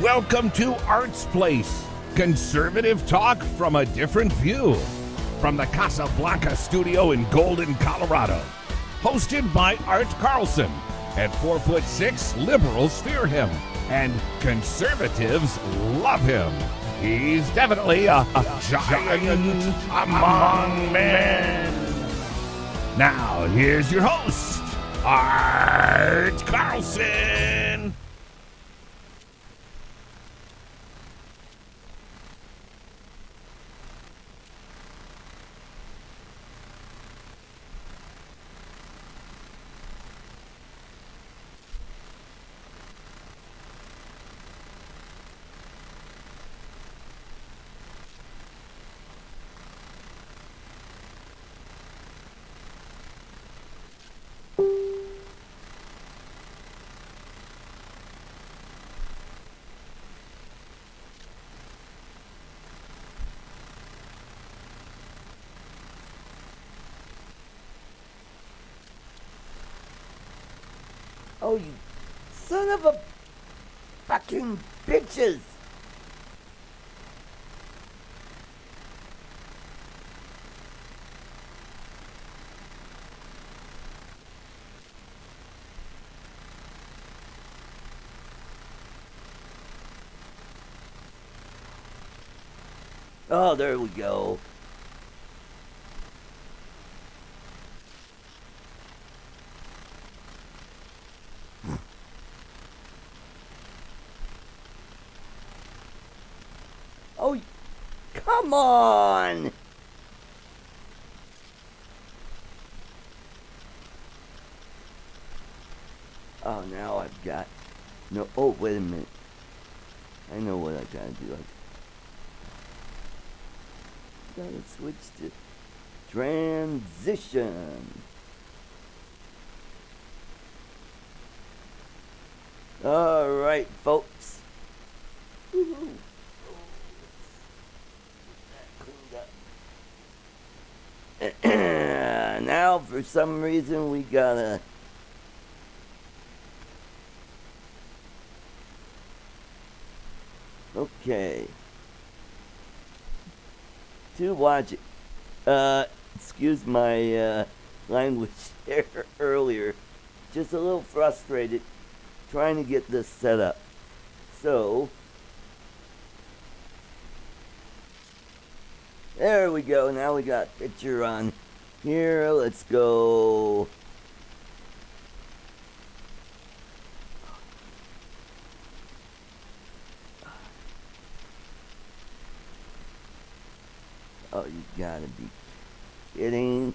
Welcome to Art's Place, conservative talk from a different view. From the Casablanca studio in Golden, Colorado. Hosted by Art Carlson. At 4'6", liberals fear him, and conservatives love him. He's definitely a giant among men. Now, here's your host, Art Carlson. Oh, you son of a fucking bitches! Oh, there we go. Oh, come on! Oh, now I've got... No, oh, wait a minute. I know what I gotta do. I gotta switch to transition. Alright, folks. Woo-hoo. Now, for some reason, we gotta... Okay. To watch it. Excuse my language there earlier. Just a little frustrated trying to get this set up. So... There we go. Now we got picture on here. Let's go. Oh, you gotta be kidding.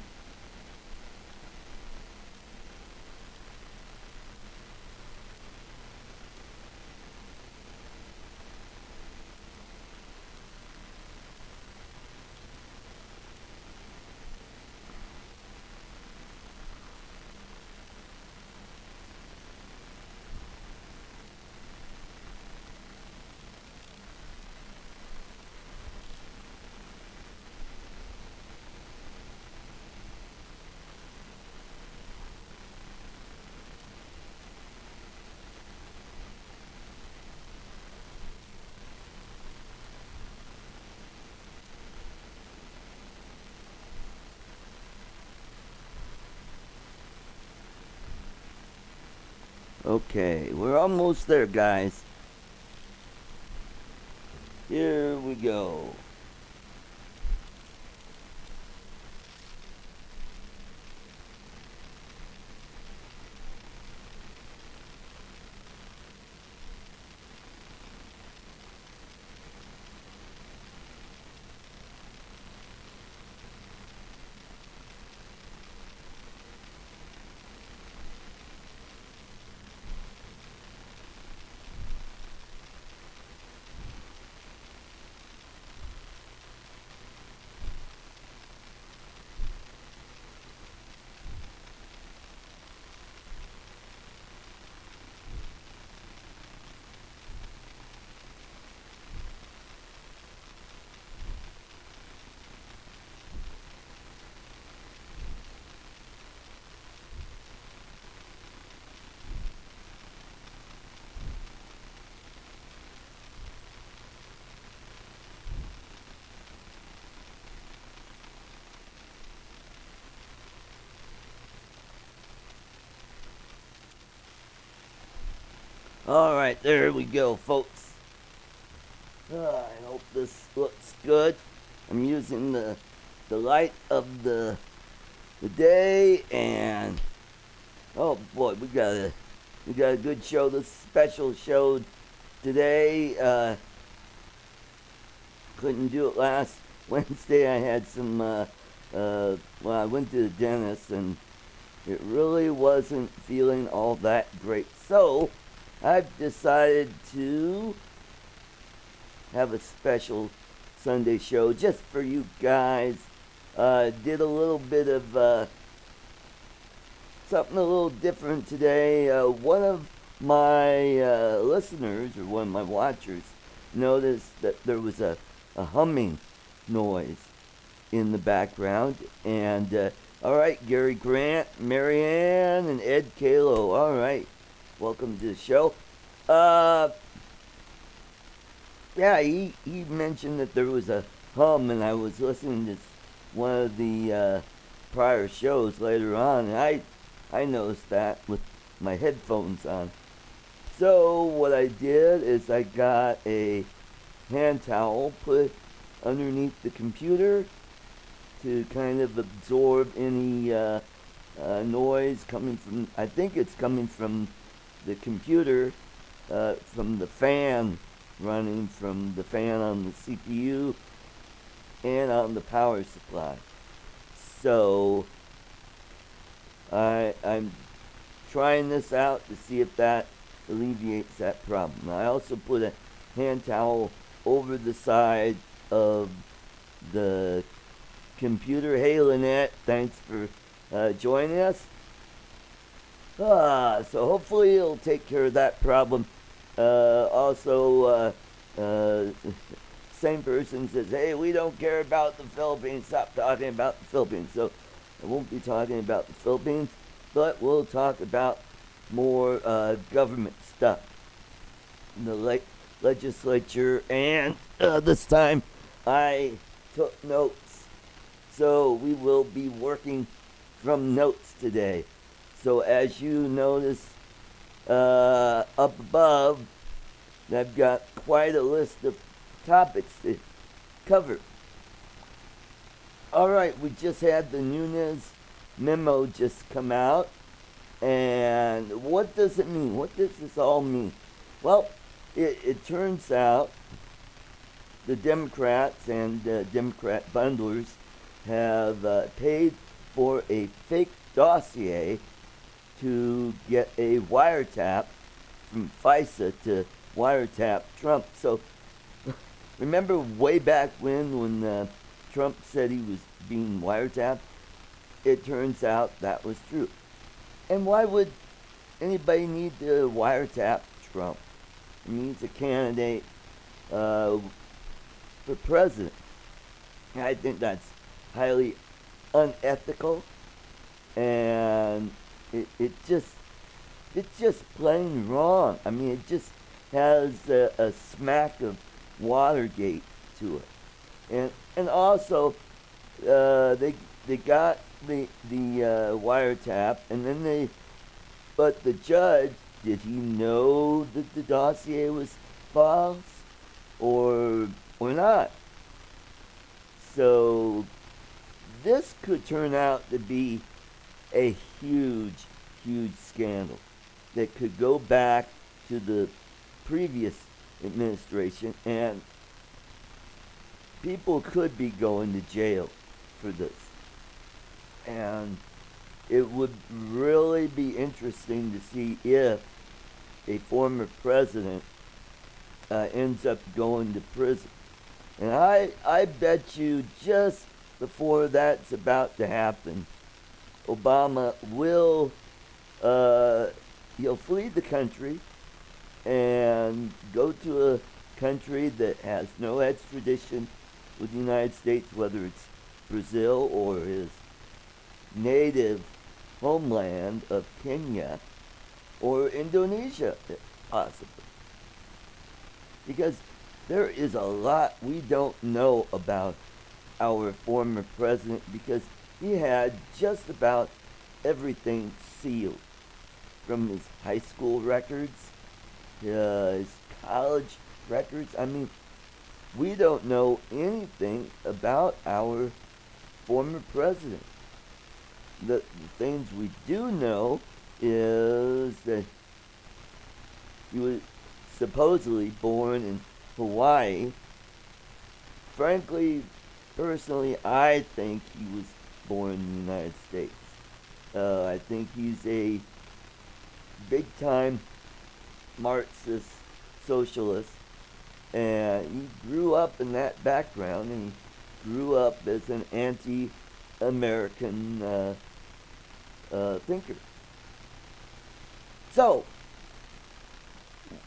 Okay, we're almost there, guys. Here we go. All right, there we go, folks. I hope this looks good. I'm using the light of the day, and oh boy, we got a good show. This special show today. Couldn't do it last Wednesday. I had some. Well, I went to the dentist, and it really wasn't feeling all that great. So I've decided to have a special Sunday show just for you guys. Did a little bit of something a little different today. One of my listeners, or one of my watchers, noticed that there was a humming noise in the background. And all right, Gary Grant, Marianne, and Ed Kalo. All right, welcome to the show. Yeah, he mentioned that there was a hum, and I was listening to one of the prior shows later on, and I noticed that with my headphones on. So what I did is I got a hand towel, put it underneath the computer to kind of absorb any noise coming from, I think it's coming from the computer, from the fan running from the fan on the CPU and on the power supply. So I'm trying this out to see if that alleviates that problem. I also put a hand towel over the side of the computer. Hey Lynette, thanks for joining us. So hopefully it'll take care of that problem. Also, same person says, hey, we don't care about the Philippines. Stop talking about the Philippines. So I won't be talking about the Philippines, but we'll talk about more government stuff. The legislature, and this time I took notes. So we will be working from notes today. So as you notice up above, I've got quite a list of topics to cover. All right, we just had the Nunes memo just come out. And what does it mean? What does this all mean? Well, it turns out the Democrats and Democrat bundlers have paid for a fake dossier to get a wiretap from FISA to wiretap Trump. So remember way back when Trump said he was being wiretapped? It turns out that was true. And why would anybody need to wiretap Trump? I mean, he's a candidate for president. I think that's highly unethical, and it's just plain wrong. I mean, it just has a smack of Watergate to it, and also they got the wiretap, and then but the judge, did he know that the dossier was false or not? So this could turn out to be a huge scandal that could go back to the previous administration, and people could be going to jail for this. And it would really be interesting to see if a former president ends up going to prison. And I bet you just before that's about to happen, Obama will he'll flee the country and go to a country that has no extradition with the United States, whether it's Brazil or his native homeland of Kenya or Indonesia, possibly. Because there is a lot we don't know about our former president, because he had just about everything sealed, from his high school records his college records. I mean, we don't know anything about our former president. The things we do know is that he was supposedly born in Hawaii. Frankly, personally, I think he was born in the United States. I think he's a big time Marxist socialist, and he grew up in that background, and he grew up as an anti American thinker. So,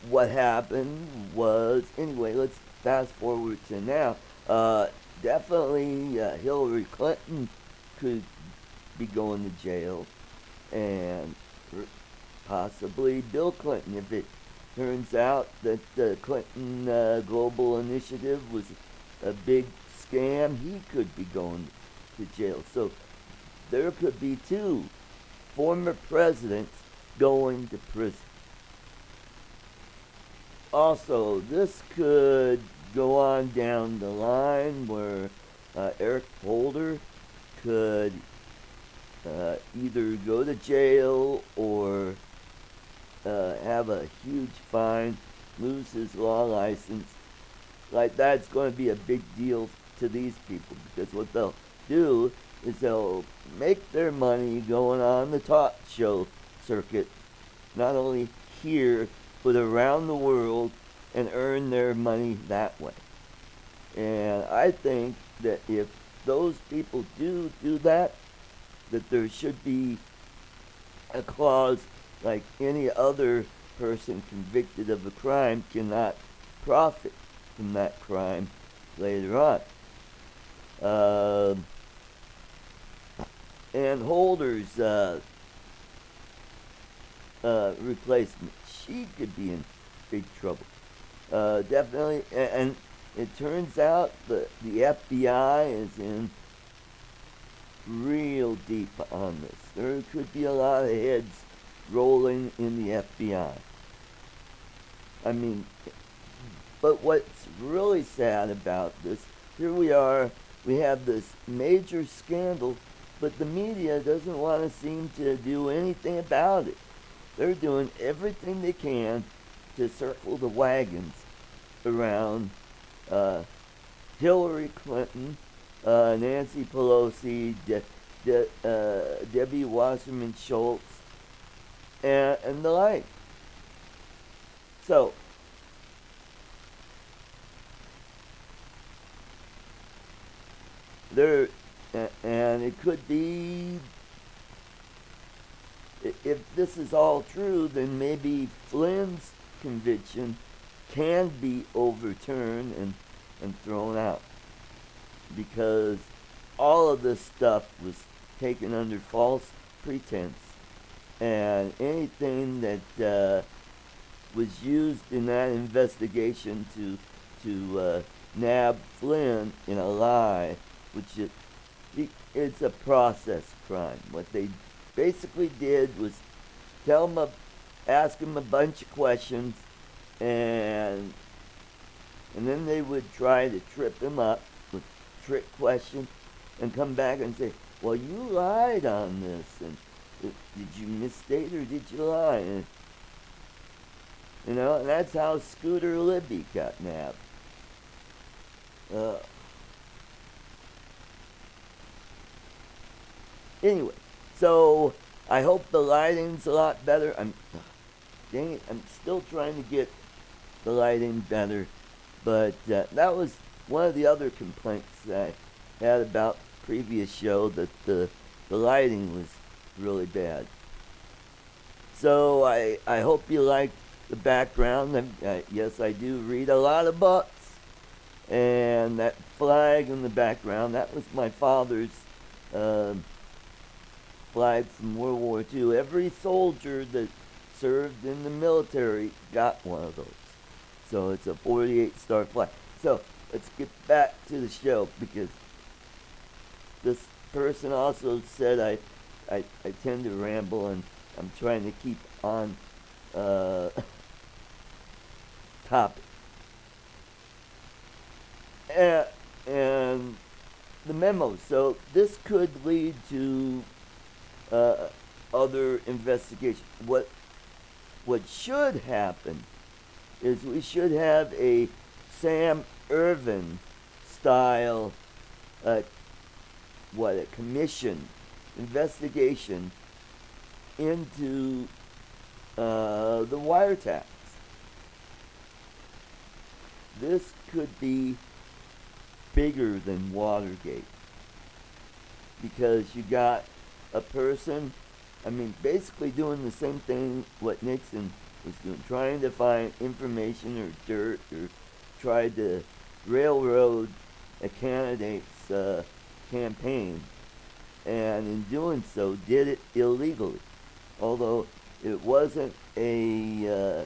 what happened was, anyway, let's fast forward to now. Definitely Hillary Clinton could be going to jail, and possibly Bill Clinton if it turns out that the Clinton Global Initiative was a big scam. He could be going to jail. So there could be two former presidents going to prison. Also, this could go on down the line where Eric Holder could either go to jail or have a huge fine, lose his law license. Like, that's going to be a big deal to these people, because what they'll do is they'll make their money going on the talk show circuit, not only here but around the world, and earn their money that way. And I think that if those people do that, that there should be a clause like any other person convicted of a crime cannot profit from that crime later on. And Holder's replacement, she could be in big trouble. Definitely, and it turns out the FBI is in real deep on this. There could be a lot of heads rolling in the FBI. I mean, but what's really sad about this, here we are, we have this major scandal, but the media doesn't want to seem to do anything about it. They're doing everything they can to circle the wagons around Hillary Clinton, Nancy Pelosi, Debbie Wasserman Schultz, and the like. So, there, and it could be, if this is all true, then maybe Flynn's conviction can be overturned and thrown out, because all of this stuff was taken under false pretense, and anything that was used in that investigation to nab Flynn in a lie, which it's a process crime. What they basically did was ask him a bunch of questions, and then they would try to trip him up with trick questions and come back and say, well, you lied on this, and did you misstate or did you lie? And, and that's how Scooter Libby got nabbed. Anyway, so I hope the lighting's a lot better. Dang it, I'm still trying to get the lighting better, but that was one of the other complaints that I had about the previous show, that the lighting was really bad. So I hope you liked the background. Yes, I do read a lot of books, and that flag in the background, that was my father's flag from World War II. Every soldier that served in the military got one of those. So it's a 48-star flag. So let's get back to the show, because this person also said I tend to ramble, and I'm trying to keep on topic. And the memo. So this could lead to uh, other investigation. What should happen is we should have a Sam Irvin style uh, a commission investigation into the wiretaps. This could be bigger than Watergate because you got a person, I mean, basically doing the same thing what Nixon was doing, trying to find information or dirt or tried to railroad a candidate's campaign, and in doing so did it illegally, although it wasn't a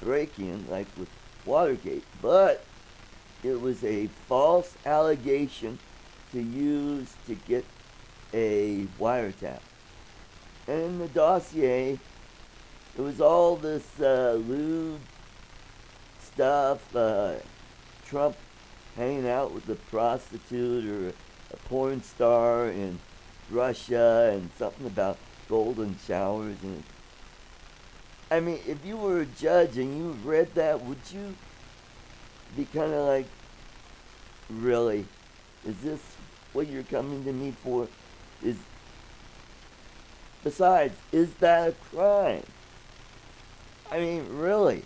break-in like with Watergate, but it was a false allegation to use to get a wiretap. And in the dossier, it was all this lewd stuff, Trump hanging out with a prostitute or a porn star in Russia, and something about golden showers. And I mean, if you were a judge and you read that, would you be kind of like, really? Is this what you're coming to me for? Besides, is that a crime? I mean, really?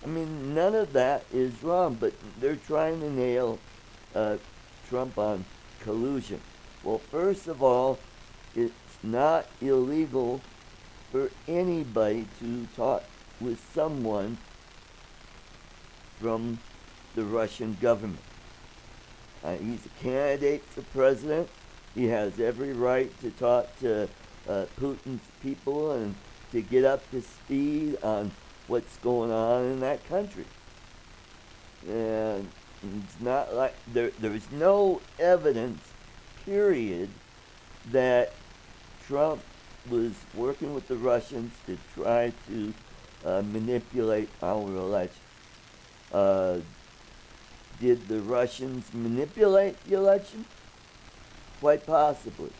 I mean, none of that is wrong, but they're trying to nail Trump on collusion. Well, first of all, it's not illegal for anybody to talk with someone from the Russian government. He's a candidate for president. He has every right to talk to Putin's people and to get up to speed on what's going on in that country. And it's not like there's no evidence, period, that Trump was working with the Russians to try to manipulate our election. Did the Russians manipulate the election? Quite possibly.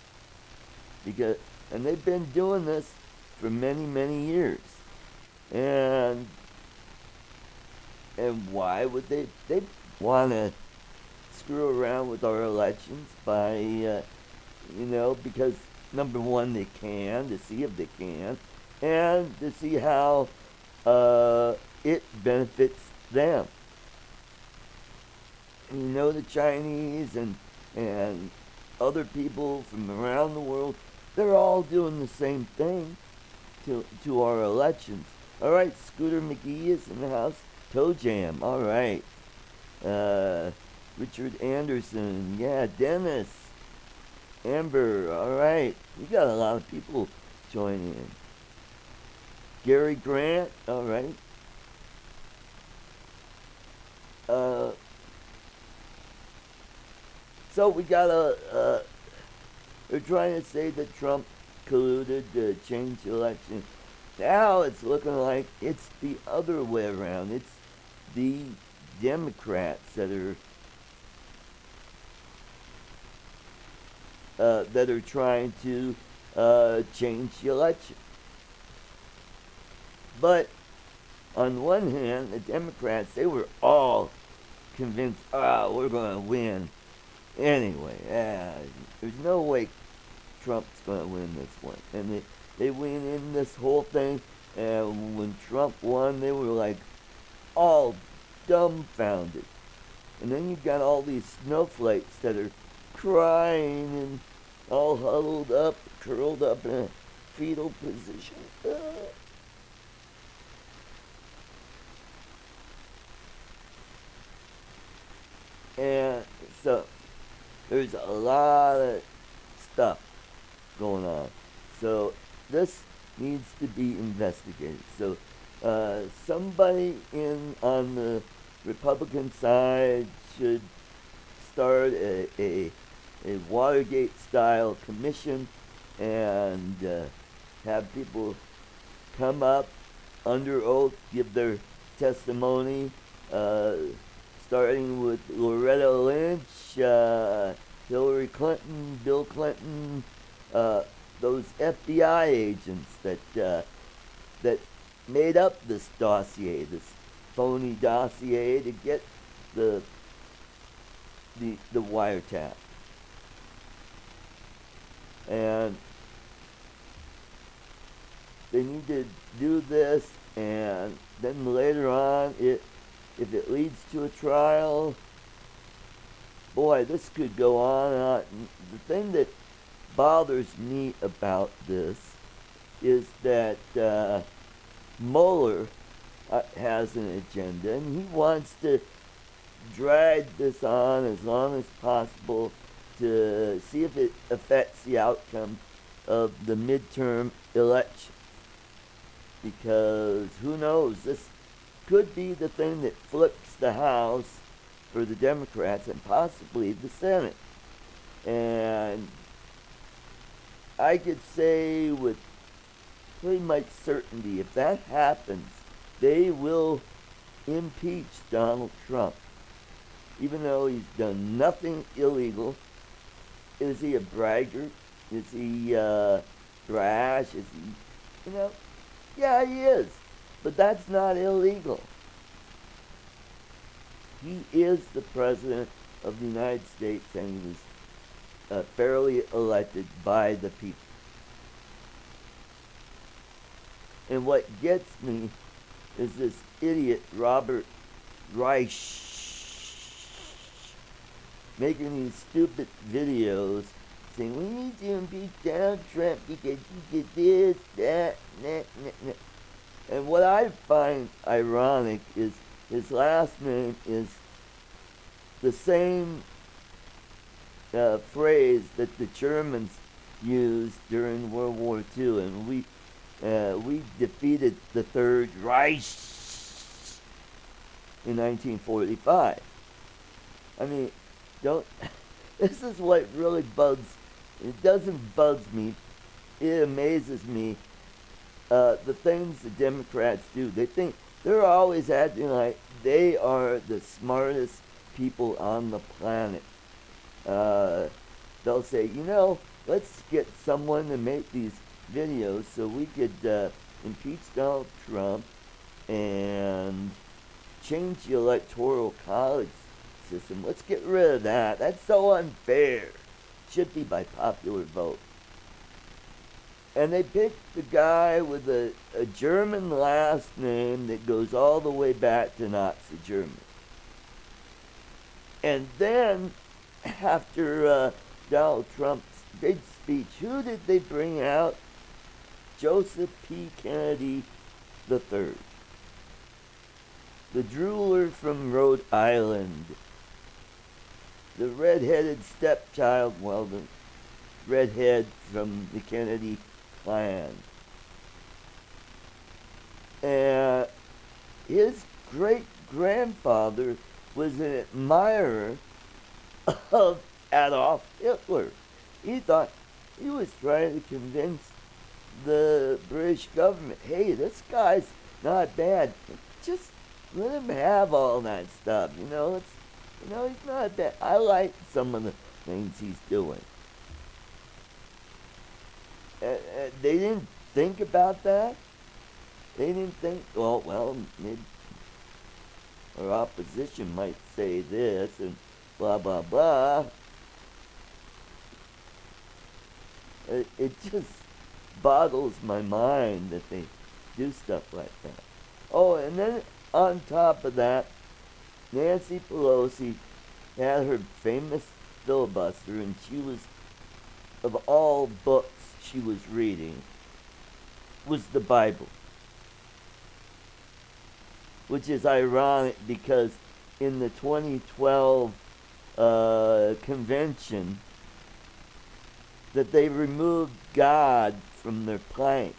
And they've been doing this for many, many years. And why would they want to screw around with our elections by, because number one, they can, to see if they can, and to see how it benefits them. And the Chinese and other people from around the world, they're all doing the same thing to our elections. All right, Scooter McGee is in the house. Toe Jam, all right. Richard Anderson, yeah, Dennis, Amber, all right. We got a lot of people joining in. Gary Grant, all right. So we got they're trying to say that Trump colluded to change the election. Now it's looking like it's the other way around. It's the Democrats that are trying to change the election. But on one hand, the Democrats, they were all convinced, we're going to win. Anyway, there's no way Trump's going to win this one. And they went in this whole thing, and when Trump won, they were like all dumbfounded. And then you've got all these snowflakes that are crying and all huddled up, curled up in a fetal position. And so there's a lot of stuff going on. So this needs to be investigated. So somebody on the Republican side should start a Watergate-style commission and have people come up under oath give their testimony, starting with Loretta Lynch, Hillary Clinton, Bill Clinton, those FBI agents that made up this dossier, this phony dossier to get the wiretap. And they need to do this, and then later on, if it leads to a trial, boy, this could go on and on. The thing that bothers me about this is that Mueller has an agenda, and he wants to drag this on as long as possible to see if it affects the outcome of the midterm election. Because who knows, this could be the thing that flips the House for the Democrats and possibly the Senate. And I could say with pretty much certainty, if that happens, they will impeach Donald Trump. Even though he's done nothing illegal. Is he a braggart? Is he brash? Is he, yeah, he is. But that's not illegal. He is the president of the United States, and he was fairly elected by the people. And what gets me is this idiot Robert Reich making these stupid videos saying, we need to impeach Donald Trump because he did this, that, that. And what I find ironic is his last name is the same phrase that the Germans used during World War II, and we defeated the Third Reich in 1945. I mean, this is what really bugs. It doesn't bug me. It amazes me. The things the Democrats do. They think they're always acting like they are the smartest people on the planet. They'll say, let's get someone to make these videos so we could impeach Donald Trump and change the electoral college system. Let's get rid of that. That's so unfair. Should be by popular vote. And they picked the guy with a German last name that goes all the way back to Nazi Germany. And then, after Donald Trump's big speech, who did they bring out? Joseph P. Kennedy III. The drooler from Rhode Island. The red-headed stepchild, well, the redhead from the Kennedy clan. And his great-grandfather was an admirer of Adolf Hitler. He thought he was trying to convince the British government, hey, this guy's not bad. Just let him have all that stuff, he's not bad. I like some of the things he's doing. They didn't think about that. They didn't think, maybe our opposition might say this and blah, blah, blah. It just boggles my mind that they do stuff like that. Oh, and then on top of that, Nancy Pelosi had her famous filibuster, and she was, of all books she was reading, was the Bible. Which is ironic because in the 2012 convention, that they removed God from their plank.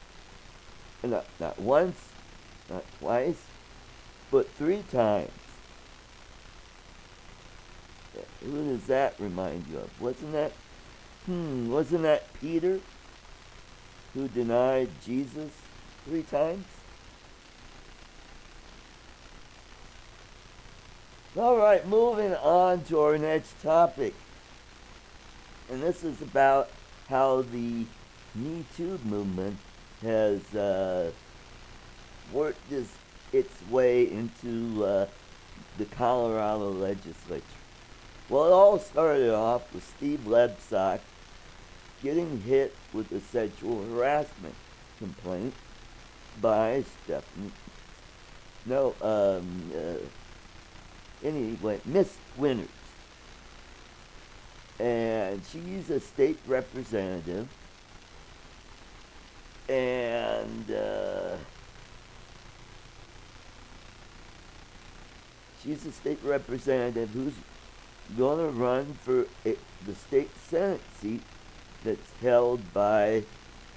And not once, not twice, but 3 times. Who does that remind you of? Wasn't that Peter who denied Jesus 3 times? All right, moving on to our next topic. And this is about how the Me Too movement has worked its way into the Colorado legislature. Well, it all started off with Steve Lebsack getting hit with a sexual harassment complaint by Stephanie. No, anyway, Miss Winters. And she's a state representative. And she's a state representative who's going to run for the state Senate seat that's held by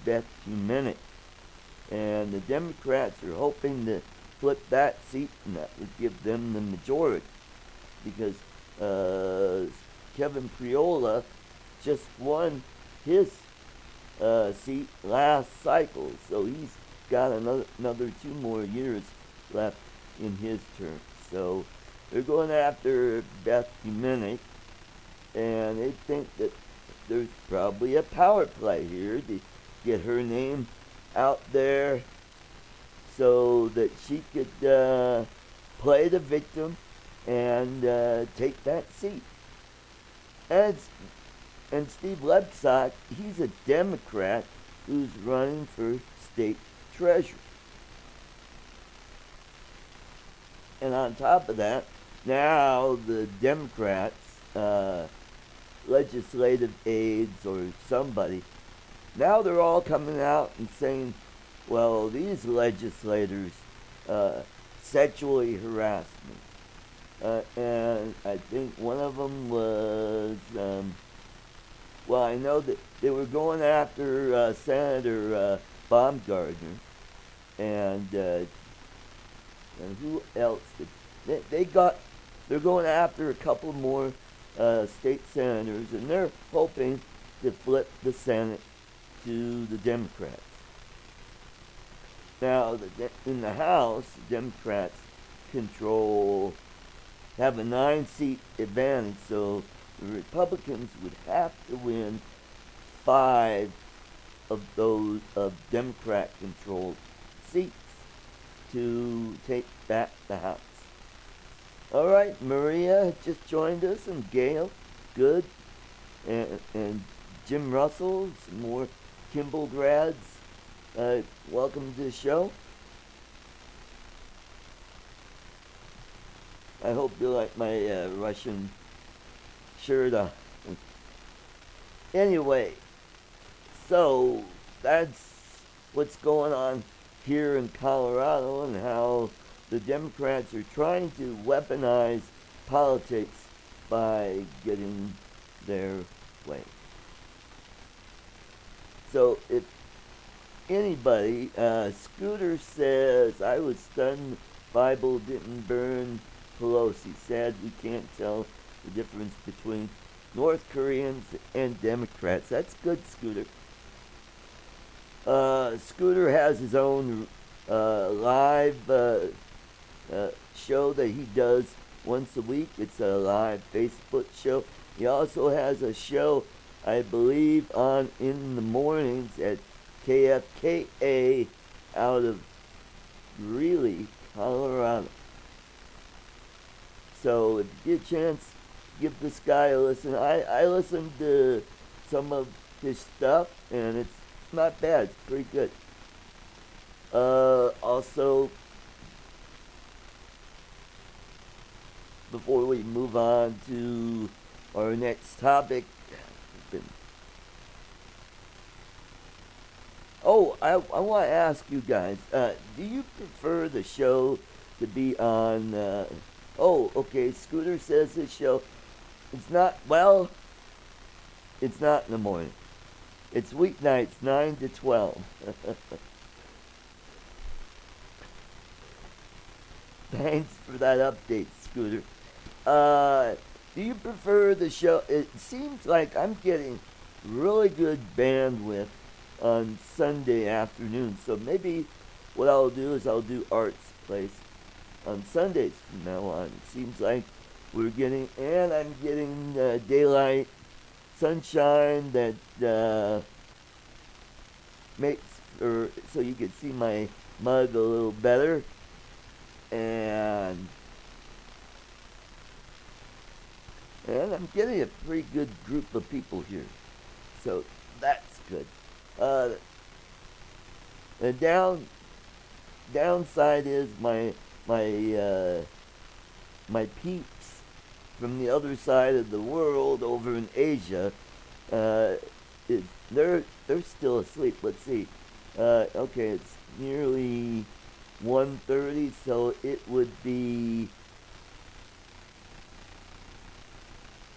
Beth Humenick. And the Democrats are hoping to flip that seat, and that would give them the majority. Because Kevin Priola just won his seat last cycle, so he's got another 2 more years left in his term. So they're going after Beth Humenick, and they think that there's probably a power play here to get her name out there so that she could play the victim and take that seat. And Steve Lebsack, he's a Democrat who's running for state treasurer. And on top of that, now the Democrats, legislative aides or somebody, now they're all coming out and saying, well, these legislators sexually harassed me. And I think one of them was, well, I know that they were going after Senator Baumgardner, and who else? They're going after a couple more state senators, and they're hoping to flip the Senate to the Democrats. Now, in the House, the Democrats have a 9-seat advantage, so the Republicans would have to win 5 of those Democrat-controlled seats to take back the House. All right, Maria just joined us, and Gail, good, and Jim Russell, some more Kimball grads. Welcome to the show. I hope you like my Russian shirt on. Anyway, so that's what's going on here in Colorado, and how the Democrats are trying to weaponize politics by getting their way. So if anybody, Scooter says, I was stunned Bible didn't burn Pelosi. Sad we can't tell the difference between North Koreans and Democrats. That's good, Scooter. Scooter has his own live show that he does once a week. It's a live Facebook show. He also has a show, I believe, on in the mornings at KFKA out of Greeley, Colorado. So if you get a chance, give this guy a listen. I listened to some of his stuff, and it's not bad. It's pretty good. Also, before we move on to our next topic, I want to ask you guys, do you prefer the show to be on, okay, Scooter says his show, it's not in the morning. It's weeknights, 9 to 12. Thanks for that update, Scooter. Do you prefer the show? It seems like I'm getting really good bandwidth on Sunday afternoon. So maybe what I'll do is I'll do Art's Place on Sundays from now on. It seems like I'm getting daylight sunshine that makes so you can see my mug a little better, and I'm getting a pretty good group of people here, so that's good. The downside is my peeps from the other side of the world over in Asia. Uh, they're still asleep. Let's see. Okay, it's nearly 1:30, so it would be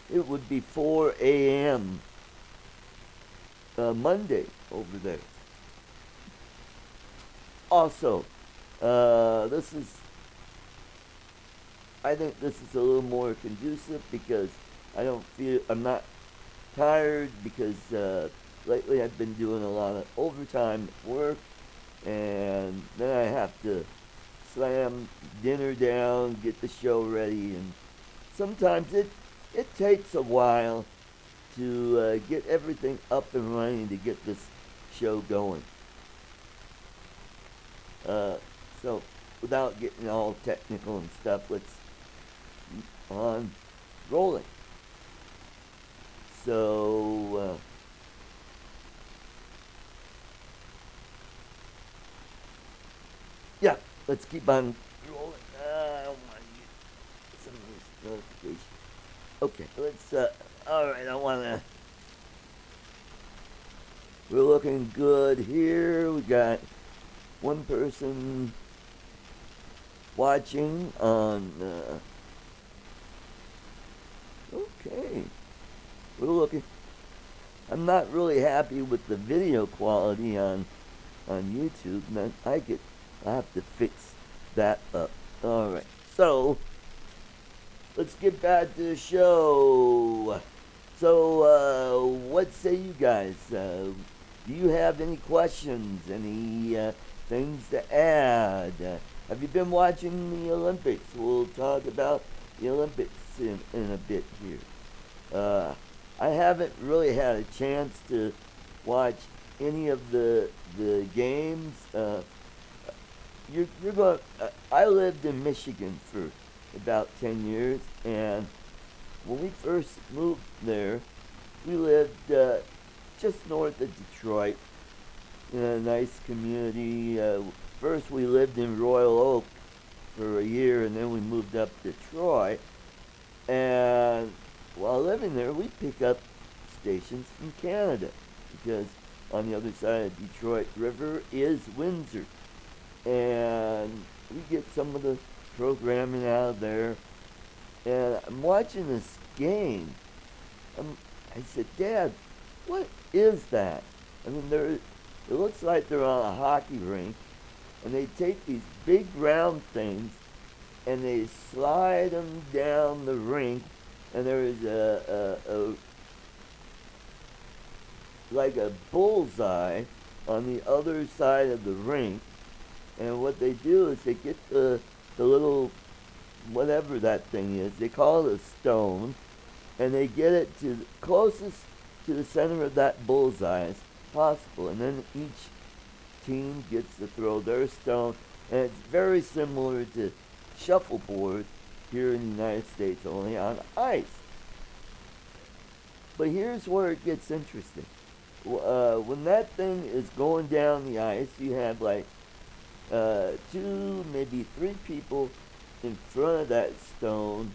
4 a.m. Monday over there. Also, this is I think this is a little more conducive because I'm not tired because lately I've been doing a lot of overtime work, and then I have to slam dinner down, get the show ready, and sometimes it takes a while to get everything up and running to get this show going. Uh, so without getting all technical and stuff, let's keep on rolling. So yeah, let's keep on rolling. I don't want to get some of these notifications. Okay, let's. All right, I want to. We're looking good here. We got one person watching on. Okay, we're looking. I'm not really happy with the video quality on YouTube. Man, I have to fix that up. All right, so let's get back to the show. So, what say you guys? Do you have any questions? Any things to add? Have you been watching the Olympics? We'll talk about the Olympics in a bit here. I haven't really had a chance to watch any of the games. You're going. I lived in Michigan for about 10 years, and when we first moved there, we lived just north of Detroit in a nice community. First, we lived in Royal Oak for a year, and then we moved up to Troy. And while living there, we pick up stations from Canada because on the other side of Detroit River is Windsor, and we get some of the programming out of there. And I'm watching this game. I said, Dad, what is that? I mean, it looks like they're on a hockey rink, and they take these big round things and they slide them down the rink, and there is like a bullseye on the other side of the rink. And what they do is they get the little whatever that thing is, they call it a stone, and they get it to the closest to the center of that bullseye as possible, and then each team gets to throw their stone, and it's very similar to shuffleboard here in the United States, only on ice. But here's where it gets interesting. When that thing is going down the ice, you have like two, maybe three people in front of that stone.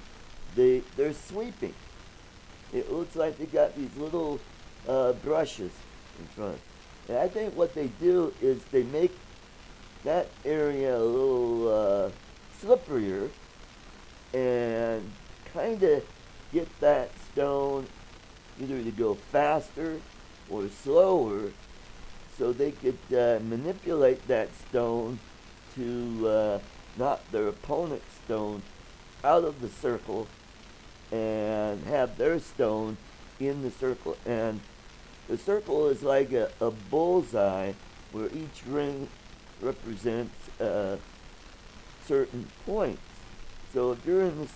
They're sweeping. It looks like they got these little brushes in front. And I think what they do is they make that area a little slipperier and kind of get that stone either to go faster or slower, so they could manipulate that stone to knock their opponent's stone out of the circle and have their stone in the circle. And the circle is like a bullseye where each ring represents certain points. So if you're in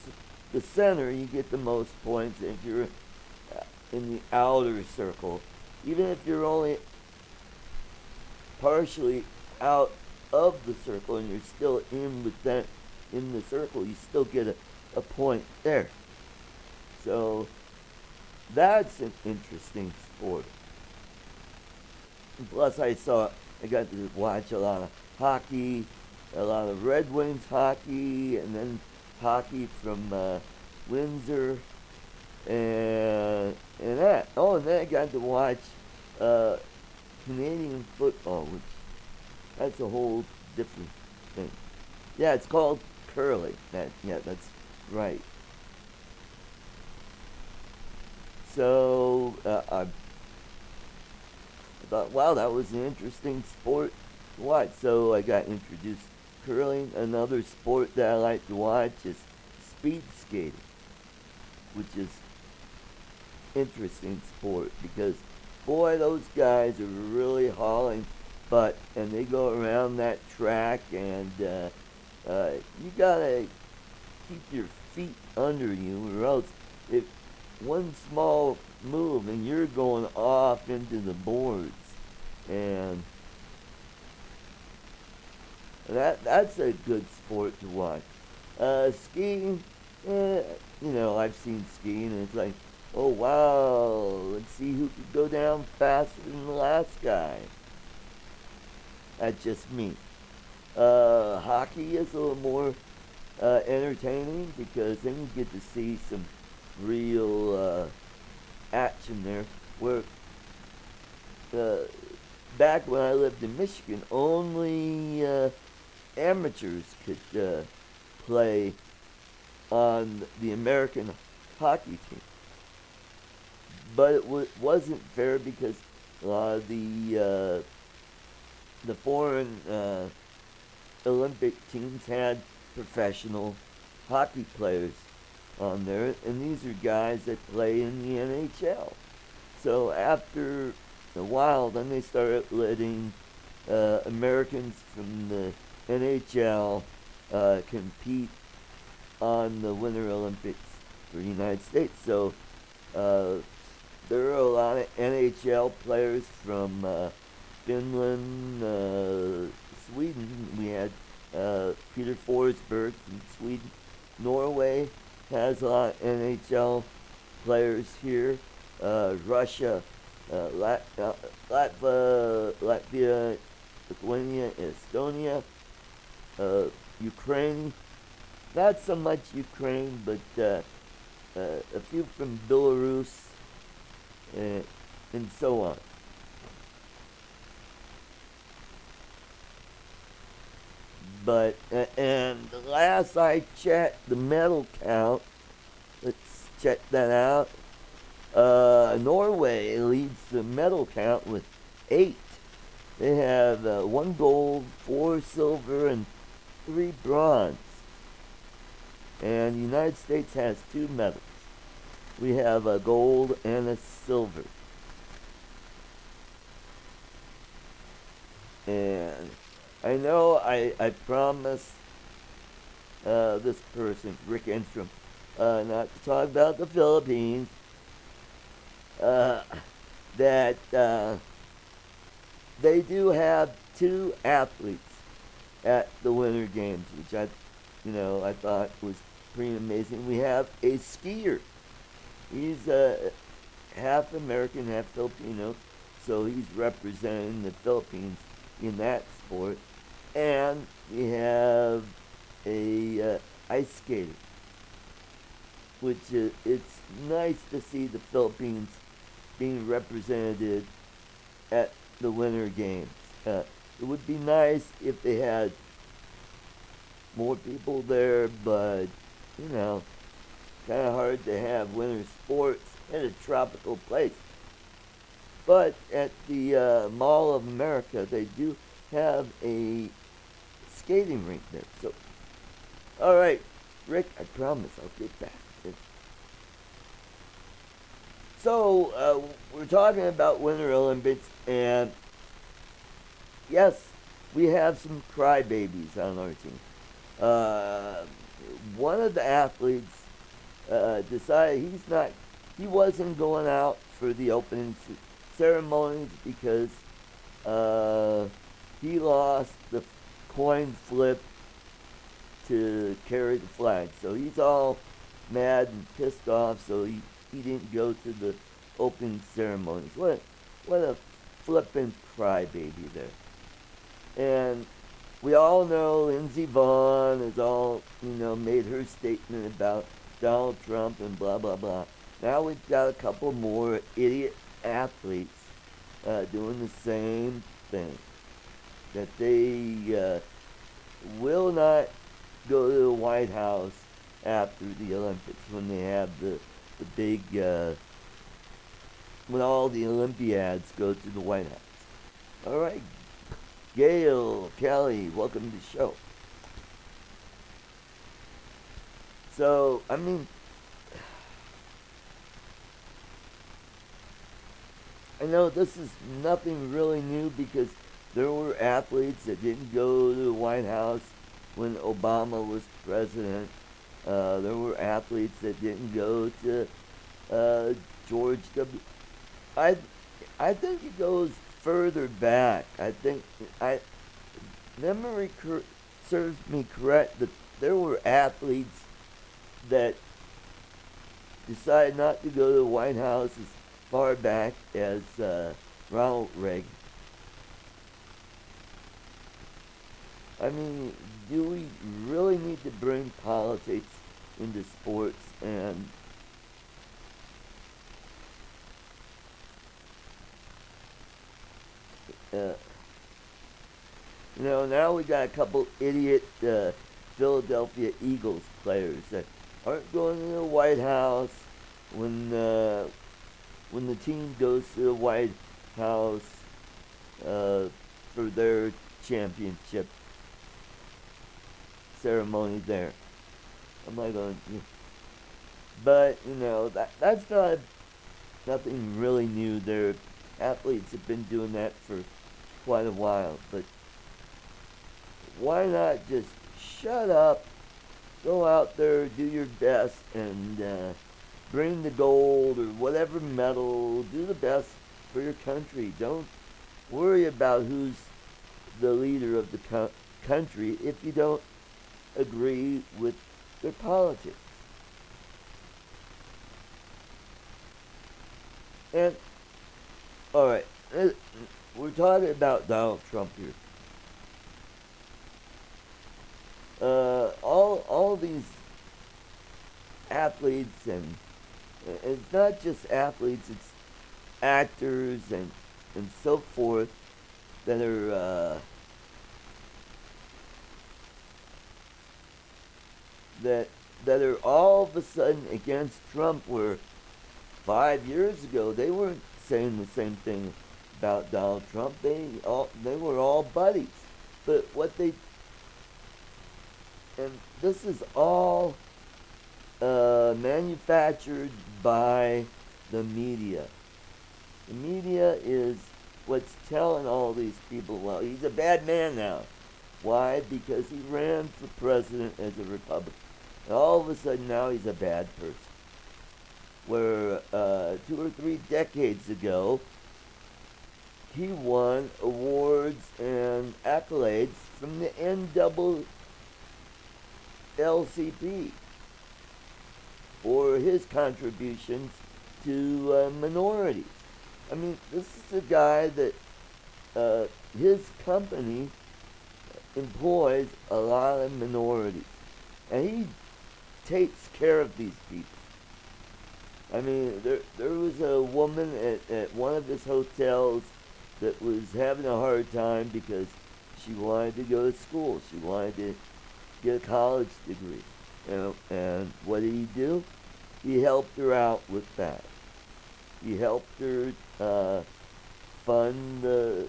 the center, you get the most points. If you're in the outer circle, even if you're only partially out of the circle and you're still in with that in the circle, you still get a point there. So that's an interesting sport. Plus, I got to watch a lot of hockey, a lot of Red Wings hockey, and then hockey from Windsor, and that. Oh, and then I got to watch Canadian football, which that's a whole different thing. Yeah, it's called curling. That's right. So I thought, wow, that was an interesting sport to watch. So I got introduced to curling. Another sport that I like to watch is speed skating, which is interesting sport because, boy, those guys are really hauling butt, and they go around that track, and you gotta keep your feet under you, or else if one small move and you're going off into the boards, and that's a good sport to watch. Skiing, I've seen skiing, and it's like, oh wow, let's see who could go down faster than the last guy. That's just me. Hockey is a little more entertaining because then you get to see some real action there. Where back when I lived in Michigan, only amateurs could play on the American hockey team. But it wasn't fair because a lot of the foreign Olympic teams had professional hockey players on there, and these are guys that play in the NHL. So after a while, then they started letting Americans from the NHL compete on the Winter Olympics for the United States. So there are a lot of NHL players from Finland, Sweden. We had Peter Forsberg from Sweden. Norway has a lot of NHL players here. Russia, Latvia, Lithuania, Estonia, Ukraine. Not so much Ukraine, but a few from Belarus, and so on. But, and last I checked the medal count, let's check that out. Norway leads the medal count with 8. They have 1 gold, 4 silver, and 3 bronze. And the United States has 2 medals. We have a gold and a silver. And I know I promised this person, Rick Enstrom, not to talk about the Philippines, that they do have 2 athletes at the Winter Games, which I thought was pretty amazing. We have a skier. He's half American, half Filipino, so he's representing the Philippines in that sport. And we have a ice skater, which it's nice to see the Philippines being represented at the Winter Games. It would be nice if they had more people there, but kind of hard to have winter sports in a tropical place. But at the Mall of America, they do have a skating rink there. So, all right, Rick, I promise I'll get back. So, we're talking about Winter Olympics, and yes, we have some crybabies on our team. One of the athletes decided he wasn't going out for the opening ceremonies because he lost the coin flip to carry the flag. So he's all mad and pissed off, so he didn't go to the opening ceremonies. What a flippin' crybaby there. And we all know Lindsey Vonn has all, made her statement about Donald Trump and blah, blah, blah. Now we've got a couple more idiot athletes doing the same thing. That they will not go to the White House after the Olympics when they have the big, when all the Olympiads go to the White House. All right, Gail, Kelly, welcome to the show. So, I know this is nothing really new because there were athletes that didn't go to the White House when Obama was president. There were athletes that didn't go to George W. I think it goes further back. I think memory serves me correct that there were athletes that decided not to go to the White House as far back as Ronald Reagan. Do we really need to bring politics into sports? And now we got a couple idiot Philadelphia Eagles players that aren't going to the White House when the team goes to the White House for their championship ceremony there. I'm not going to, but that's nothing really new. Their athletes have been doing that for quite a while, but why not just shut up, go out there, do your best, and bring the gold or whatever medal, do the best for your country. Don't worry about who's the leader of the country if you don't agree with their politics. And, alright, we're talking about Donald Trump here. All these athletes, and it's not just athletes, it's actors and so forth that are that are all of a sudden against Trump, where 5 years ago they weren't saying the same thing about Donald Trump. They were all buddies. But and this is all manufactured by the media. The media is what's telling all these people, well, he's a bad man now. Why? Because he ran for president as a Republican. And all of a sudden now he's a bad person. Where 2 or 3 decades ago, he won awards and accolades from the NAACP for his contributions to minorities. This is a guy that his company employs a lot of minorities, and he takes care of these people. There was a woman at one of his hotels that was having a hard time because she wanted to go to school. She wanted to get a college degree. And what did he do? He helped her out with that. He helped her fund her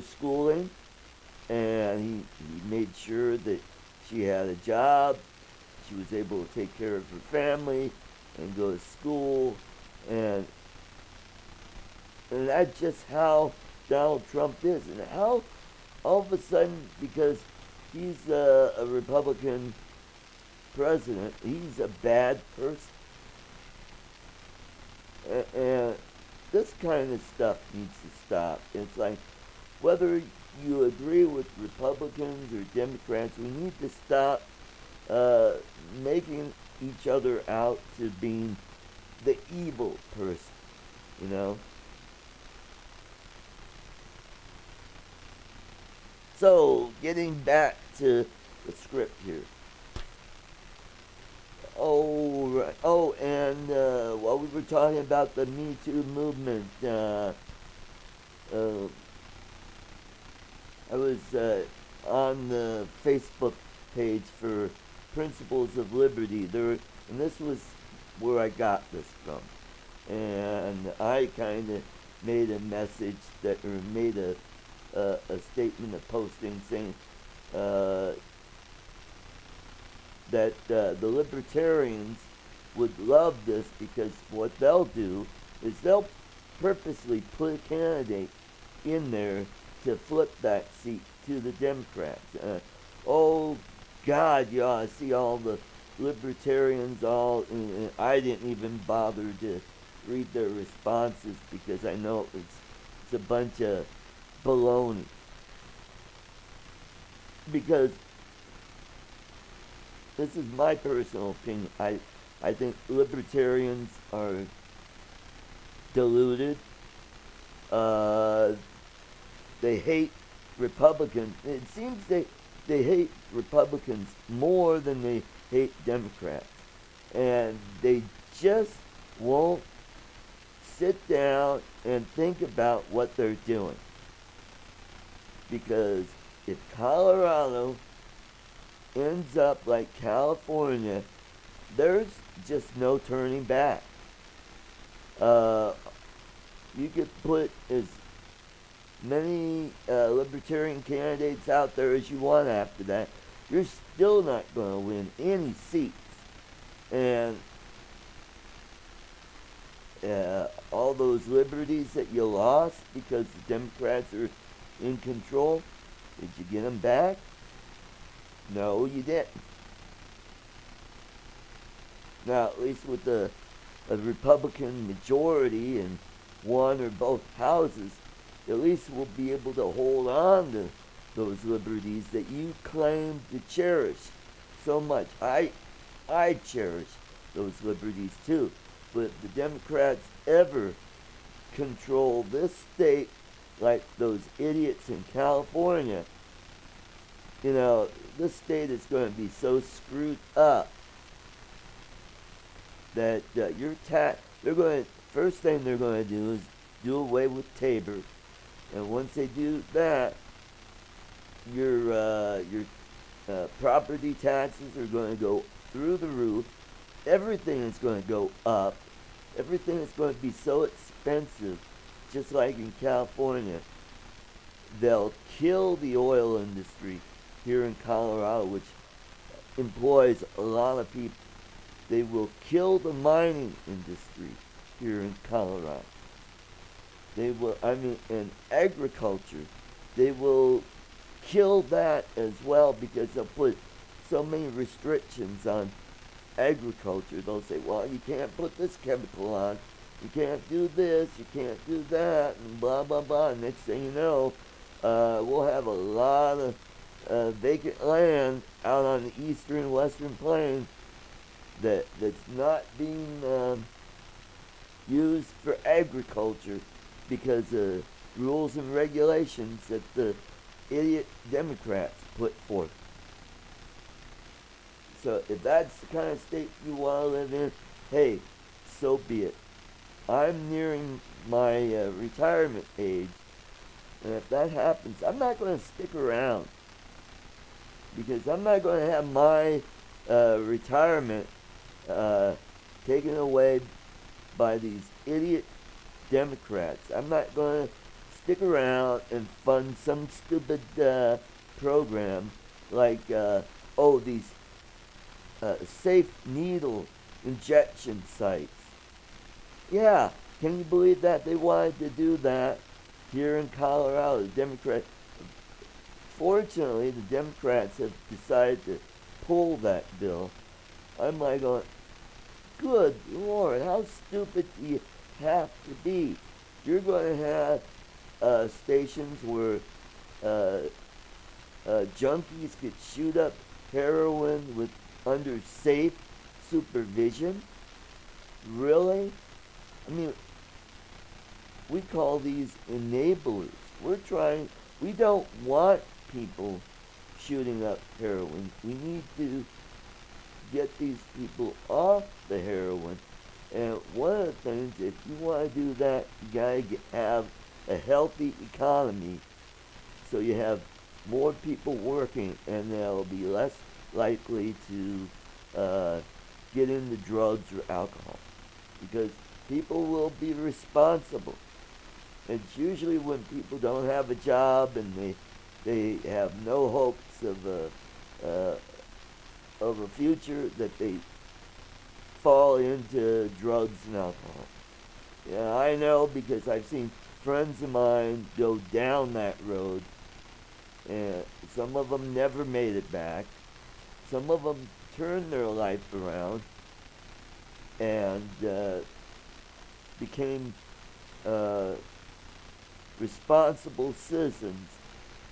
schooling, and he made sure that she had a job. She was able to take care of her family and go to school, and that's just how Donald Trump is. And how all of a sudden, because he's a Republican president, he's a bad person. And this kind of stuff needs to stop. It's like, whether you agree with Republicans or Democrats, we need to stop making each other out to being the evil person, you know? So, getting back to the script here. Oh, right. Oh, and while we were talking about the Me Too movement, I was on the Facebook page for Principles of Liberty. And this was where I got this from. And I kind of made a message that, or made a statement, a posting saying that the libertarians would love this, because what they'll do is they'll purposely put a candidate in there to flip that seat to the Democrats. Oh God, you ought to see all the libertarians I didn't even bother to read their responses because I know it's a bunch of baloney. Because this is my personal opinion. I think libertarians are deluded. They hate Republicans. It seems they hate Republicans more than they hate Democrats. And they just won't sit down and think about what they're doing. Because if Colorado ends up like California, there's just no turning back. You could put as many libertarian candidates out there as you want after that. You're still not going to win any seats. And all those liberties that you lost because the Democrats are in control, did you get them back? No, you didn't. Now, at least with a Republican majority in one or both houses, at least we'll be able to hold on to those liberties that you claim to cherish so much. I cherish those liberties too. But if the Democrats ever control this state like those idiots in California, you know, this state is going to be so screwed up that first thing they're going to do is do away with Tabor. And once they do that, your property taxes are going to go through the roof. Everything is going to go up. Everything is going to be so expensive, just like in California. They'll kill the oil industry here in Colorado, which employs a lot of people. They will kill the mining industry here in Colorado. They will, and agriculture, they will kill that as well, because they'll put so many restrictions on agriculture. They'll say, well, you can't put this chemical on, you can't do this, you can't do that, and blah, blah, blah. And next thing you know, we'll have a lot of vacant land out on the eastern and western plains that's not being used for agriculture because of rules and regulations that the idiot Democrats put forth. So if that's the kind of state you want to live in, hey, so be it. I'm nearing my retirement age, and if that happens, I'm not going to stick around, because I'm not going to have my retirement taken away by these idiot Democrats. I'm not going to stick around and fund some stupid program like, these safe needle injection sites. Yeah, can you believe that? They wanted to do that here in Colorado. Fortunately, the Democrats have decided to pull that bill. I'm like going, good Lord, how stupid do you have to be? You're going to have stations where uh, junkies could shoot up heroin with under safe supervision. Really? I mean, we call these enablers. We don't want people shooting up heroin. We need to get these people off the heroin. And one of the things, if you want to do that, you gotta have a healthy economy, so you have more people working, and they'll be less likely to get into drugs or alcohol, because people will be responsible. It's usually when people don't have a job and they have no hopes of a future that they fall into drugs and alcohol. Yeah, I know, because I've seen friends of mine go down that road, and some of them never made it back. Some of them turned their life around and became responsible citizens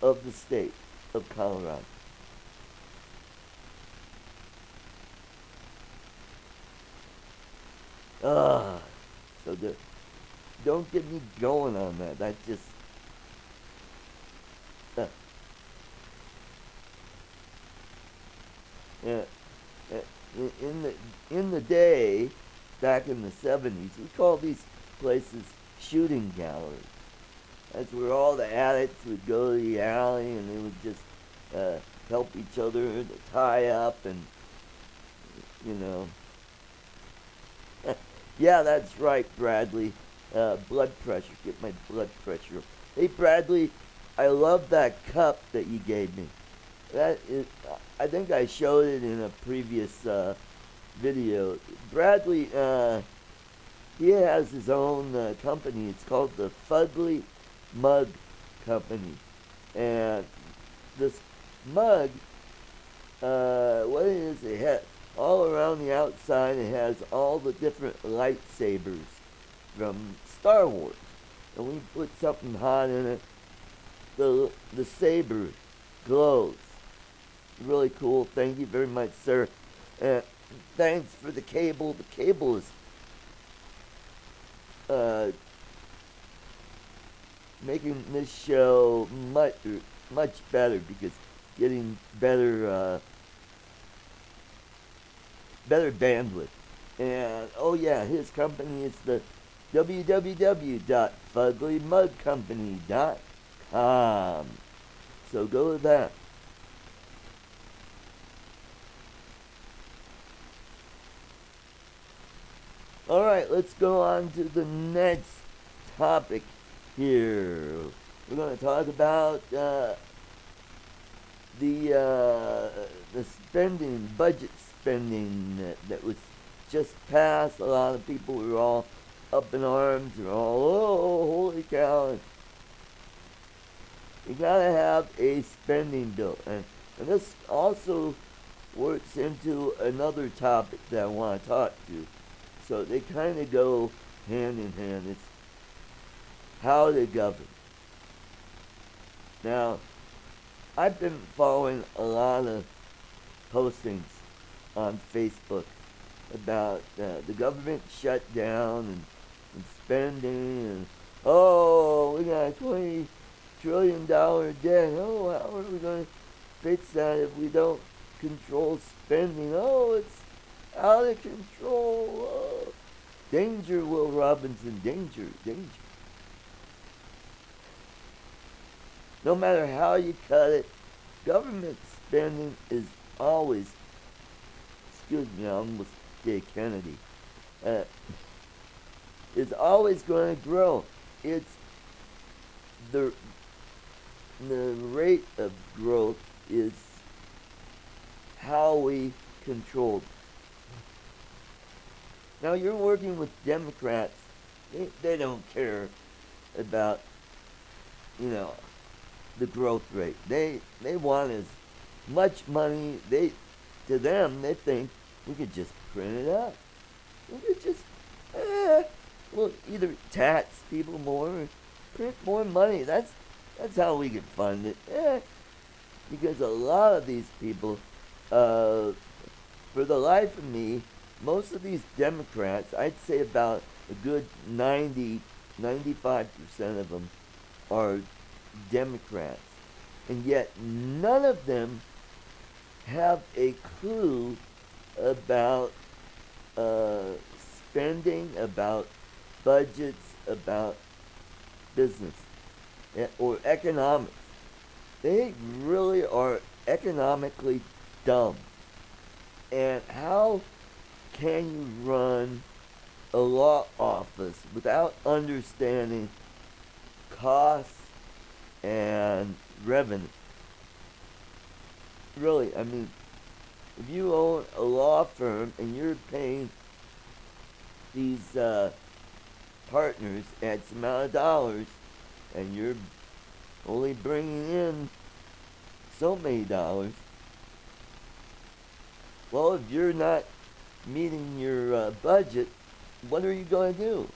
of the state of Colorado. Ah, so don't get me going on that. That just uh, uh, in the day, back in the 70s, we called these places shooting galleries. That's where all the addicts would go to the alley, and they would just help each other to tie up, and you know. Yeah, that's right, Bradley. Blood pressure. Get my blood pressure. Hey, Bradley, I love that cup that you gave me. That is, I think I showed it in a previous video. Bradley, he has his own company. It's called the Fugly Mug Company. And this mug, what it is, it has all around the outside, it has all the different lightsabers from Star Wars. And we put something hot in it, the saber glows. Really cool. Thank you very much, sir. Thanks for the cable. The cable is making this show much better, because getting better bandwidth. And oh yeah, his company is the www.fuglymugcompany.com. So go to that. All right, let's go on to the next topic here. We're going to talk about the budget spending that was just passed. A lot of people were all up in arms. They're all, oh, holy cow. You got to have a spending bill. And this also works into another topic that I want to talk to. So they kind of go hand in hand. It's how to govern. Now, I've been following a lot of postings on Facebook about the government shutdown and spending, and oh, we got a $20 trillion debt. Oh, how are we going to fix that if we don't control spending? Oh, it's out of control. Oh. Danger, Will Robinson, danger, danger. No matter how you cut it, government spending is always, excuse me, I almost did Kennedy, is always going to grow. It's the rate of growth is how we control it. Now you're working with Democrats. They don't care about, the growth rate. They want as much money. To them, they think We could just print it up. We could just, well, either tax people more or print more money. That's how we could fund it. Because a lot of these people, for the life of me, most of these Democrats, I'd say about a good 95% of them are Democrats. And yet none of them have a clue about spending, about budgets, about business or economics. They really are economically dumb. And how can you run a law office without understanding costs and revenue? Really, I mean, if you own a law firm and you're paying these partners X amount of dollars and you're only bringing in so many dollars, well, if you're not meeting your budget, what are you going to do?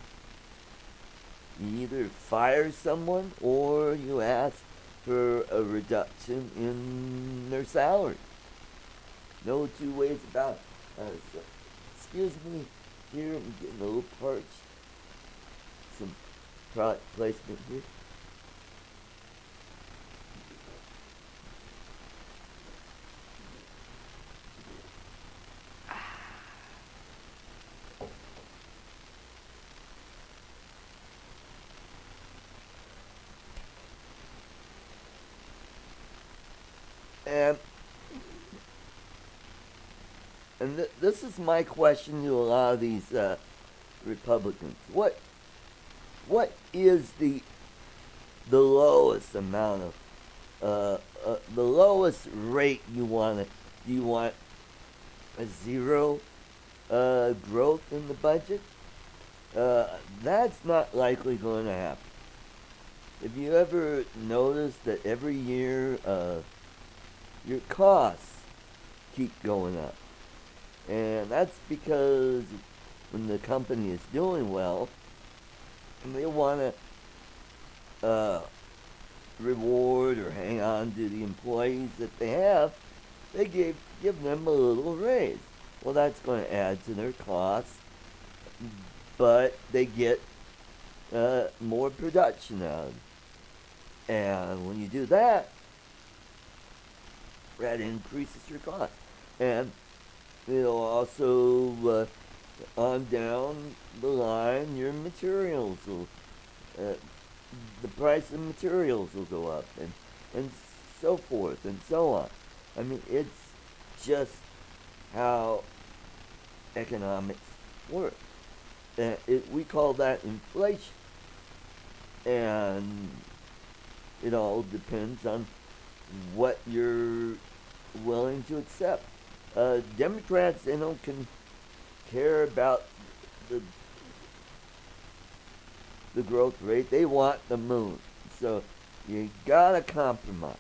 You either fire someone or you ask for a reduction in their salary. No two ways about it. So, excuse me, here I'm getting a little parched. Some product placement here. And this is my question to a lot of these Republicans. What is the lowest amount of the lowest rate you want to? Do you want a zero growth in the budget? That's not likely going to happen. Have you ever noticed that every year your costs keep going up? And that's because when the company is doing well, and they want to reward or hang on to the employees that they have, they give them a little raise. Well, that's going to add to their costs, but they get more production out of it. And when you do that, that increases your cost. And it'll also, on down the line, your materials will, the price of materials will go up, and so forth and so on. I mean, it's just how economics work. We call that inflation. And it all depends on what you're willing to accept. Democrats, they don't care about the growth rate. They want the moon. So you gotta compromise.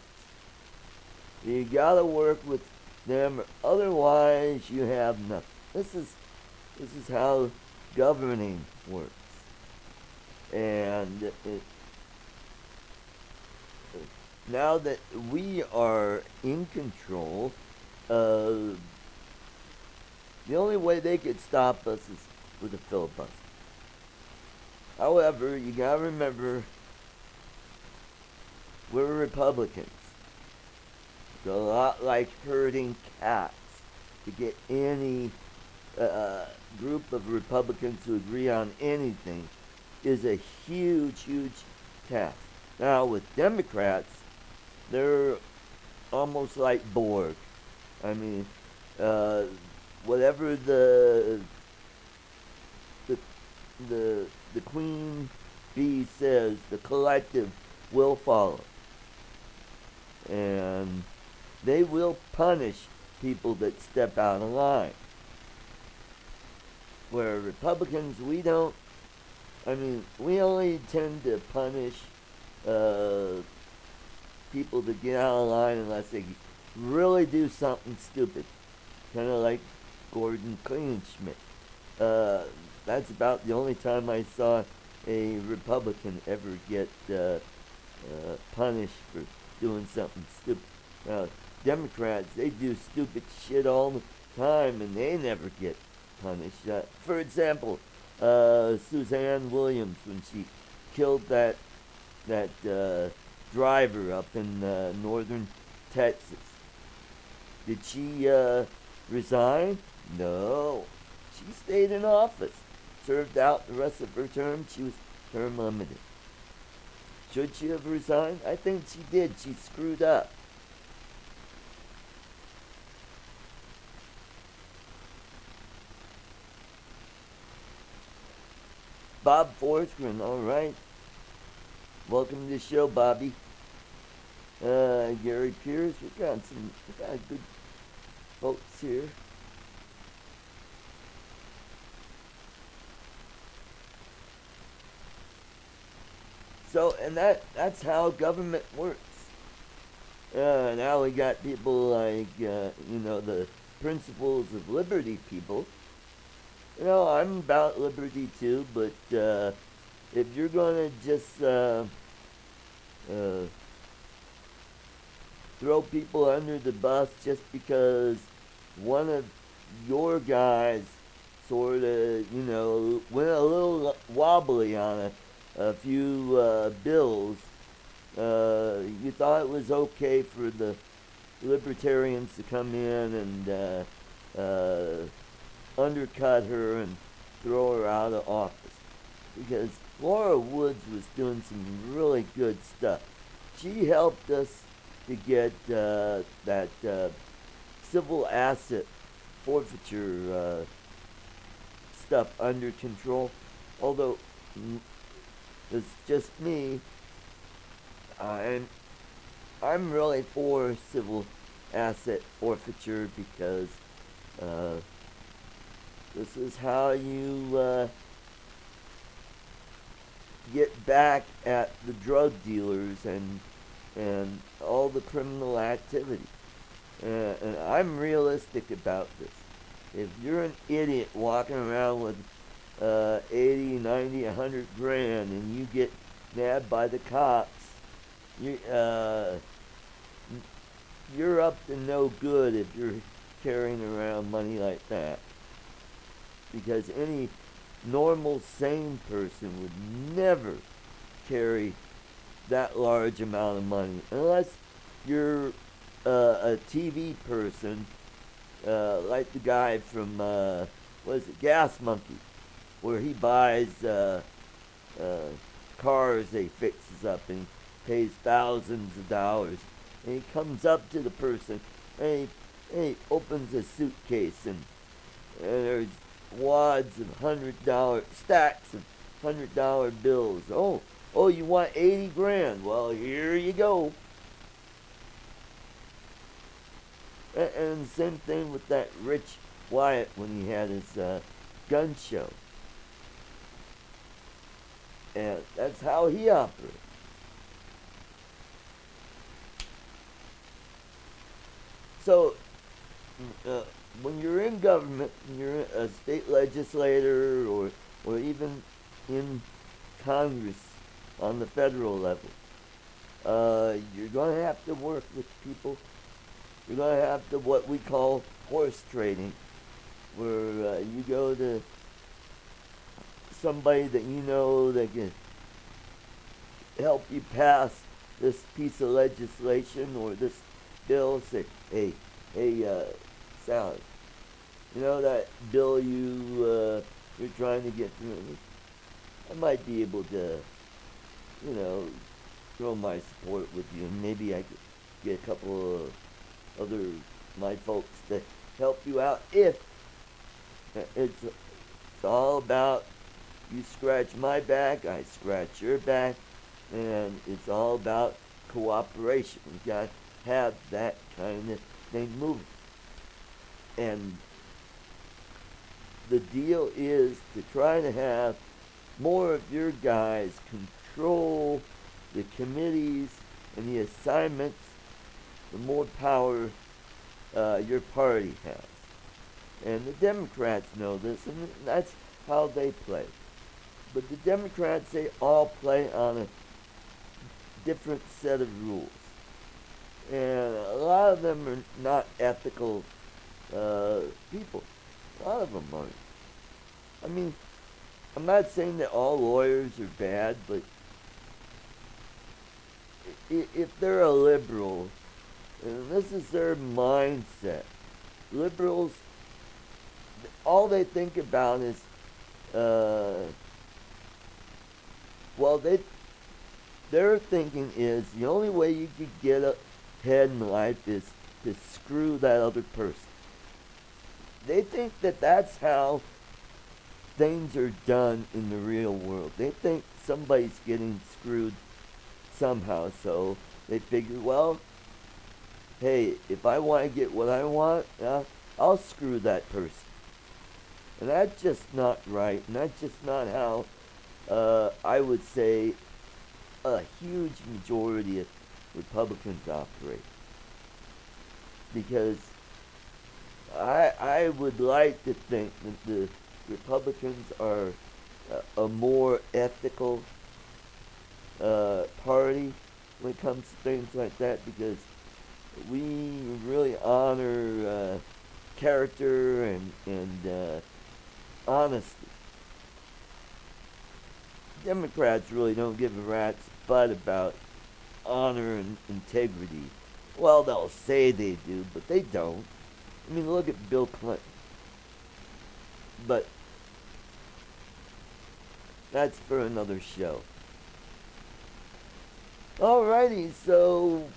You gotta work with them, or otherwise you have nothing. This is how governing works. And now that we are in control, the only way they could stop us is with a filibuster. However, you gotta remember, we're Republicans. It's a lot like herding cats. To get any group of Republicans to agree on anything is a huge, huge task. Now, with Democrats, they're almost like Borg. I mean, whatever the queen bee says, the collective will follow. And they will punish people that step out of line. Where Republicans, we don't. I mean, we only tend to punish people that get out of line unless they really do something stupid. Kind of like Gordon Kleinschmidt. That's about the only time I saw a Republican ever get punished for doing something stupid. Democrats, they do stupid shit all the time and they never get punished. For example, Suzanne Williams, when she killed that driver up in northern Texas, did she resign? No. She stayed in office, served out the rest of her term. She was term limited. Should she have resigned? I think she did. She screwed up. Bob Forsgren, all right. Welcome to the show, Bobby. Gary Pierce, we got good folks here. So, and that's how government works. Now we got people like, the principles of liberty people. I'm about liberty too, but if you're going to just throw people under the bus just because one of your guys sort of, went a little wobbly on a few bills, you thought it was okay for the libertarians to come in and undercut her and throw her out of office. Because Laura Woods was doing some really good stuff. She helped us to get that civil asset forfeiture stuff under control. Although it's just me, I'm really for civil asset forfeiture because this is how you get back at the drug dealers and all the criminal activity. And I'm realistic about this. If you're an idiot walking around with 80, 90, 100 grand and you get nabbed by the cops, you're up to no good if you're carrying around money like that. Because any normal, sane person would never carry that large amount of money. Unless you're a TV person, like the guy from, Gas Monkey, where he buys cars he fixes up and he pays thousands of dollars. And he comes up to the person and he opens a suitcase and there's wads of $100 stacks of $100 bills. Oh, you want 80 grand? Well, here you go. And same thing with that Rich Wyatt when he had his gun show. And that's how he operates. So, when you're in government, when you're a state legislator or even in Congress on the federal level, you're going to have to work with people. You're going to have to what we call horse trading, where you go to somebody that you know that can help you pass this piece of legislation or this bill. Say, hey, Sally, you know that bill you're trying to get through? I might be able to, throw my support with you, and maybe I could get a couple of other my folks to help you out. If it's all about you scratch my back, I scratch your back, and it's all about cooperation. We got to have that kind of thing moving. And the deal is to try to have more of your guys control the committees and the assignments, the more power your party has. And the Democrats know this, and that's how they play. But the Democrats, they all play on a different set of rules. And a lot of them are not ethical people. A lot of them aren't. I mean, I'm not saying that all lawyers are bad, but if they're a liberal, and this is their mindset, liberals, all they think about is, their thinking is the only way you could get ahead in life is to screw that other person. They think that that's how things are done in the real world. They think somebody's getting screwed somehow, so they figure, well, hey, if I want to get what I want, I'll screw that person. And that's just not right, and that's just not how I would say a huge majority of Republicans operate. Because I would like to think that the Republicans are a more ethical party when it comes to things like that, because we really honor character and honesty. Democrats really don't give a rat's butt about honor and integrity. Well, they'll say they do, but they don't. I mean, look at Bill Clinton. But that's for another show. Alrighty, so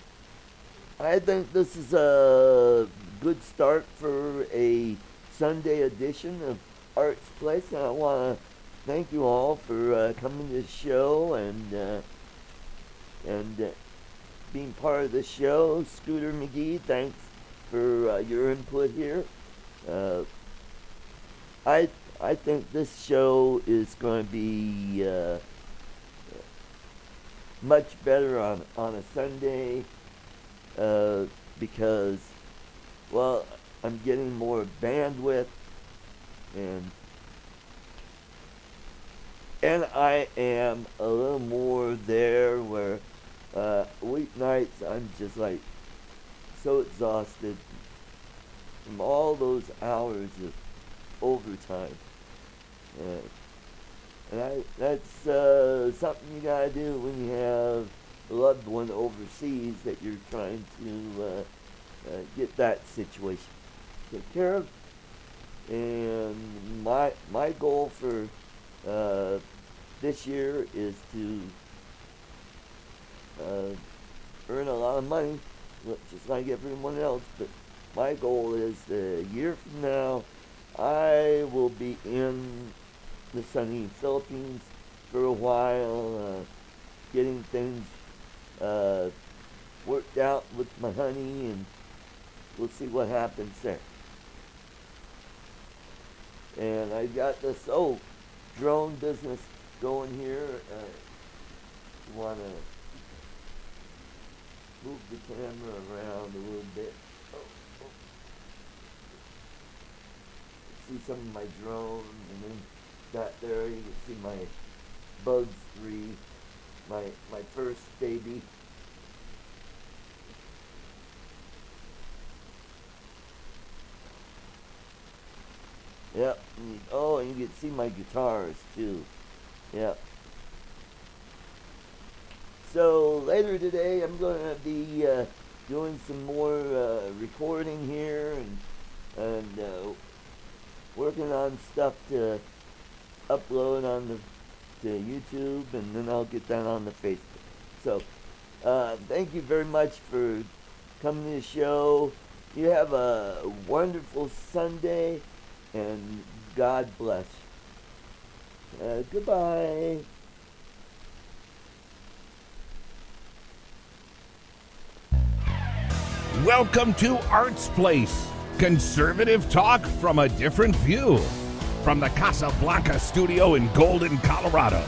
I think this is a good start for a Sunday edition of Art's Place, and I want to thank you all for coming to the show and being part of the show. Scooter McGee, thanks for your input here. I think this show is going to be much better on a Sunday because, well, I'm getting more bandwidth and I am a little more there where weeknights I'm just like so exhausted from all those hours of overtime. And that's something you gotta do when you have a loved one overseas that you're trying to get that situation take care of. And my goal for this year is to earn a lot of money, just like everyone else. But my goal is a year from now, I will be in the sunny Philippines for a while, getting things worked out with my honey, and we'll see what happens there. And I got this drone business going here. You want to move the camera around a little bit. See some of my drone, and then got there you can see my Bugs 3, my first baby. Yep. And you can see my guitars too. Yep. So later today I'm going to be doing some more recording here and working on stuff to upload on to YouTube, and then I'll get that on the Facebook. So thank you very much for coming to the show. You have a wonderful Sunday, and God bless. Goodbye. Welcome to Art's Place, conservative talk from a different view. From the Casablanca studio in Golden, Colorado.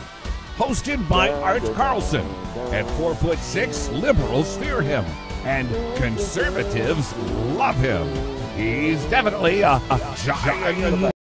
Hosted by Art Carlson. At 4'6", liberals fear him, and conservatives love him. He's definitely a giant